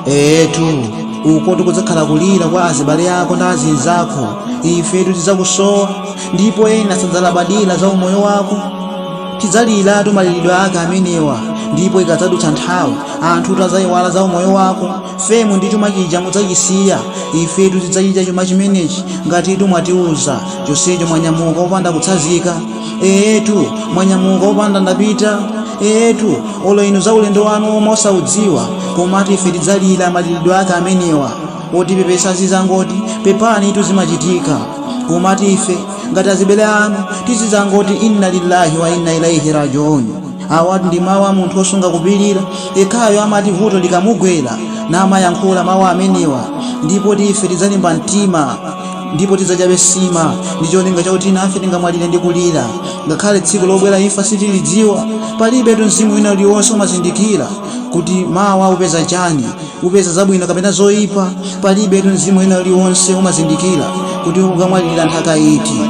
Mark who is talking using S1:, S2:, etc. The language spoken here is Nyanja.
S1: etu uko tikuzakhala kulira kwa azibale ako ndi azinzi ako, ifetu tidzakusowa ndipo ena sadzalabadira za umoyo wako. Tidzaliratu malilidwe ake amenewa, ndipo ikadzadutsa nthawi anthu adzayiwala za umoyo wako. Femu ndi chuma chija mudzachisiya, ifetu tidzachita chuma chimenechi ngatitu mwatiuza. Chonsecho mwanyamuka opanda kutsazika, etu mwanyamuka opanda ndapita. Etu olo inu za ulendo wanu omwe osaudziwa, komatu ife tidzalira malilidwe ake amenewa. Otipepesa zizangoti pepani itu zimachitika, komatu ife ngati azibale anu tizizangoti inna lillahi wa inna ilaihi rajiun. Awati ndi mawu a munthu osunga kupirira, ekhayo amati vuto likamugwera namayankhula mawu amenewa, ndipo ife tidzalimba mtima ndipo tidzachabe sima ndi cholinga chakuti nafe tingamwalire ndi kulira. Ngakhale tsiku lobwera imfa sitilidziwa, palibetu mzimu wina uliwonse umazindikira kuti mawa upeza chani, upeza zabwino kapena zoyipa. Palibetu mzimu wina uliwonse umazindikira kuti ukamwalira nthaka iti.